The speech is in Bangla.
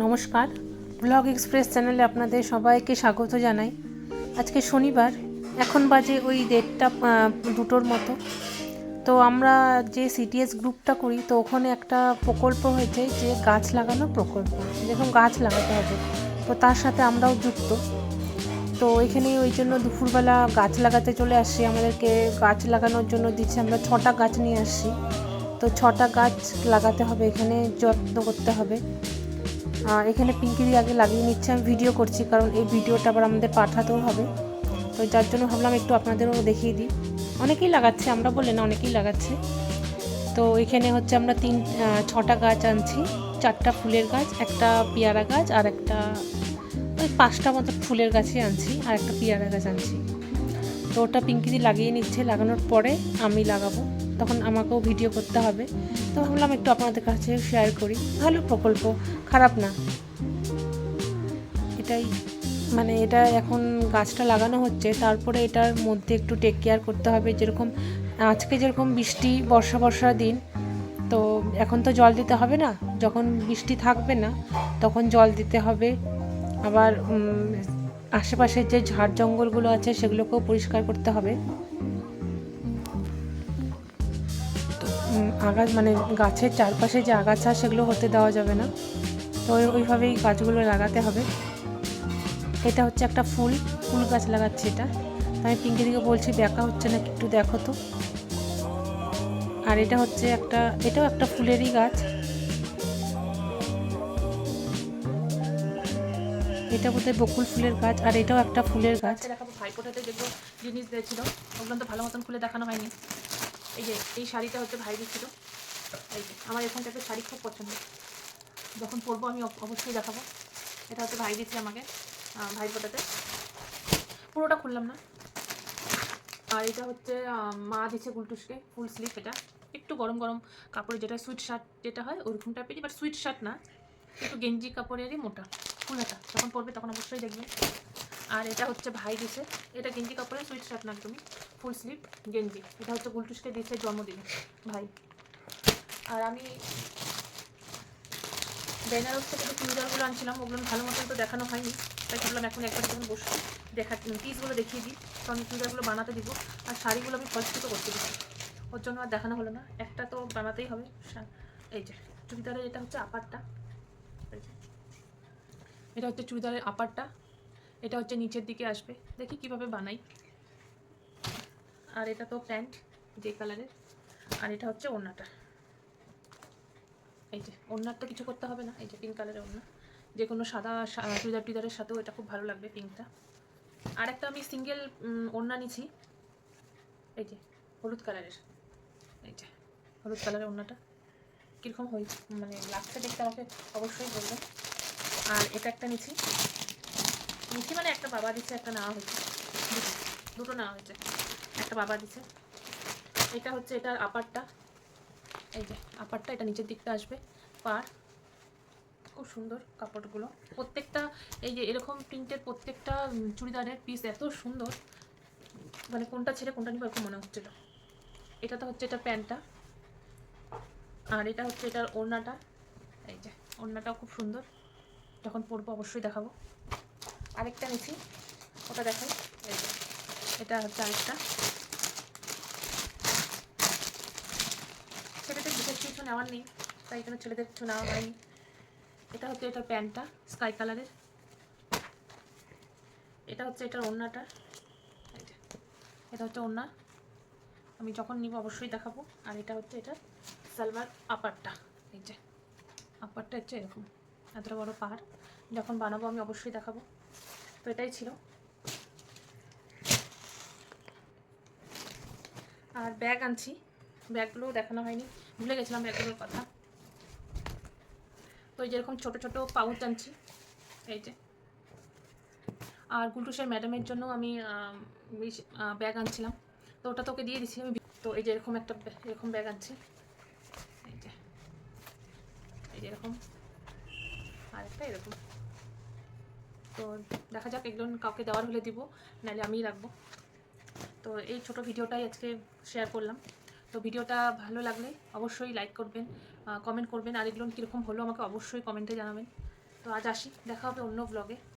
নমস্কার, ব্লগ এক্সপ্রেস চ্যানেলে আপনাদের সবাইকে স্বাগত জানাই। আজকে শনিবার, এখন বাজে ওই 1:30-2টোর মতো। তো আমরা যে সিটিএস গ্রুপটা করি, তো ওখানে একটা প্রকল্প হয়েছে যে গাছ লাগানো প্রকল্প, যেরকম গাছ লাগাতে হবে, তো তার সাথে আমরাও যুক্ত। তো এখানে ওই জন্য দুপুরবেলা গাছ লাগাতে চলে আসছি। আমাদেরকে গাছ লাগানোর জন্য দিচ্ছে, আমরা 6টা গাছ নিয়ে আসছি। তো 6টা গাছ লাগাতে হবে, এখানে যত্ন করতে হবে। এখানে পিঙ্কিদি আগে লাগিয়ে নিচ্ছে, আমি ভিডিও করছি কারণ এই ভিডিওটা আবার আমাদের পাঠাতেও হবে। তো যার জন্য ভাবলাম একটু আপনাদেরও দেখিয়ে দিই। অনেকেই লাগাচ্ছে, আমরা বলে না, অনেকেই লাগাচ্ছে। তো এখানে হচ্ছে আমরা 6টা গাছ আনছি, 4টা ফুলের গাছ, একটা পেয়ারা গাছ, আর একটা ওই 5টা মতো ফুলের গাছই আনছি, আর একটা পেয়ারা গাছ আনছি। তো ওটা পিঙ্কিদি লাগিয়ে নিচ্ছে, লাগানোর পরে আমি লাগাবো, তখন আমাকেও ভিডিও করতে হবে। তো ভাবলাম একটু আপনাদের কাছে শেয়ার করি। ভালো প্রকল্প, খারাপ না। এটাই মানে এটা এখন গাছটা লাগানো হচ্ছে, তারপরে এটার মধ্যে একটু টেক কেয়ার করতে হবে। যেরকম আজকে যেরকম বৃষ্টি, বর্ষা দিন, তো এখন তো জল দিতে হবে না, যখন বৃষ্টি থাকবে না তখন জল দিতে হবে। আবার আশেপাশের যে ঝাড় জঙ্গলগুলো আছে সেগুলোকেও পরিষ্কার করতে হবে। তো মানে গাছের চারপাশে যে আগাছা সেগুলো হতে দেওয়া যাবে না। তো ওইভাবেই গাছগুলো লাগাতে হবে। এটা হচ্ছে একটা ফুল গাছ লাগাচ্ছি। এটা আমি পিঙ্কিদিকে বলছি দেখা হচ্ছে না, একটু দেখো তো। আর এটা হচ্ছে এটাও একটা ফুলেরই গাছ। এটা বোধহয় বকুল ফুলের গাছ, আর এটাও একটা ফুলের গাছ। দেখাবো ভাইফোঁটাতে যেগুলো জিনিস দিয়েছিল, ওগুলো তো ভালো মতন খুলে দেখানো হয়নি। এই যে এই শাড়িটা হচ্ছে ভাই দিচ্ছিল। এই যে আমার এরকম টাইপের শাড়ি খুব পছন্দ, যখন পরবো আমি অবশ্যই দেখাবো। এটা হচ্ছে ভাই দিচ্ছে আমাকে ভাইফোঁটাতে, পুরোটা খুললাম না। আর এটা হচ্ছে মা দিচ্ছে গুলটুসকে ফুল স্লিভ। এটা একটু গরম গরম কাপড়, যেটা সুইট শার্ট যেটা হয় ওরকম টাইপেরই, বাট সুইট শার্ট না, একটু গেঞ্জি কাপড়েরই, মোটা ফুলাটা। যখন পরবে তখন অবশ্যই দেখবে। আর এটা হচ্ছে ভাই দিছে, এটা গেঞ্জি কাপড়ের, সুইট শার্ট না, একদমই ফুল স্লিভ গেঞ্জি। এটা হচ্ছে গুলটুসকে দিচ্ছে জন্মদিনে ভাই। আর আমি বেনারস থেকে যে চুড়িদারগুলো আনছিলাম, ওগুলো ভালো মতন তো দেখানো হয়নি, তাই ভাবলাম এখন একবার যখন বসে পিসগুলো দেখিয়ে দিই, কারণ চুড়িদারগুলো বানাতে দিব। আর শাড়িগুলো আমি ফলস পিকো করতে দিচ্ছি, ওর জন্য আর দেখানো হলো না, একটা তো বানাতেই হবে। এই যে চুড়িদারের এটা হচ্ছে আপারটা, এটা হচ্ছে চুড়িদারের আপারটা, এটা হচ্ছে নিচের দিকে আসবে, দেখি কিভাবে বানাই। আর এটা তো প্যান্ট যে কালারের, আর এটা হচ্ছে ওড়নাটা। এই যে ওড়নার তো কিছু করতে হবে না, এই যে পিঙ্ক কালারের ওড়না, যে কোনো সাদা চুড়িদারের সাথেও এটা খুব ভালো লাগবে পিঙ্কটা। আর একটা আমি সিঙ্গেল ওড়না নিছি, এই যে হলুদ কালারের, এই যে হলুদ কালারের ওড়নাটা কীরকম হয়েছে মানে লাগছে দেখতে আমাকে অবশ্যই বলবেন। আর এটা একটা নিছি মানে একটা বাবা দিচ্ছে, একটা নেওয়া হয়েছে, দুটো নেওয়া হয়েছে, একটা বাবা দিচ্ছে। এটা হচ্ছে এটার আপারটা, এই যে আপারটা, এটা নিচের দিকটা আসবে পার, খুব সুন্দর কাপড়গুলো প্রত্যেকটা। এই যে এরকম প্রিন্টের প্রত্যেকটা চুড়িদারের পিস এত সুন্দর, মানে কোনটা ছেড়ে কোনটা নিব এরকম মনে হচ্ছিল। এটা তো হচ্ছে এটা প্যান্টটা, আর এটা হচ্ছে এটার ওড়নাটা। এই যে ওড়নাটাও খুব সুন্দর, যখন পরবো অবশ্যই দেখাবো। আরেকটা নিচ্ছি, ওটা দেখাই। এই যে এটা হচ্ছে আরেকটা, ছেলেদের বিশেষ কিছু নেওয়ার নেই, তাই এখানে ছেলেদের কিছু নেওয়া হয়নি। এটা হচ্ছে এটার প্যান্টটা স্কাই কালারের, এটা হচ্ছে এটার ওড়নাটা। এই যে এটা হচ্ছে ওড়না, আমি যখন নিব অবশ্যই দেখাবো। আর এটা হচ্ছে এটা সালোয়ার আপারটা, এই যে আপারটা হচ্ছে এরকম এতটা বড় পাহাড়, যখন বানাবো আমি অবশ্যই দেখাবো। তো এটাই ছিল। আর ব্যাগ আনছি, ব্যাগগুলোও দেখানো হয়নি, ভুলে গেছিলাম ব্যাগগুলোর কথা। তো এই যেরকম ছোটো ছোটো পাউচ আনছি, এই যে। আর গুলটুসের ম্যাডামের জন্য আমি ব্যাগ আনছিলাম, তো ওটা তোকে দিয়ে দিচ্ছি আমি। তো এই যে এরকম একটা এরকম ব্যাগ আনছি, এই যে এরকম, আর একটা এরকম। তো দেখা যাক, একজন কাউকে দেওয়ার হলে দিব, নাহলে আমিই রাখবো। তো এই ছোট ভিডিওটাই আজকে শেয়ার করলাম। তো তো ভিডিওটা ভালো লাগলে অবশ্যই লাইক করবেন, কমেন্ট করবেন, আর এগুলো কীরকম হলো আমাকে অবশ্যই কমেন্টে জানাবেন। তো আজ আসি, দেখা হবে অন্য ব্লগে।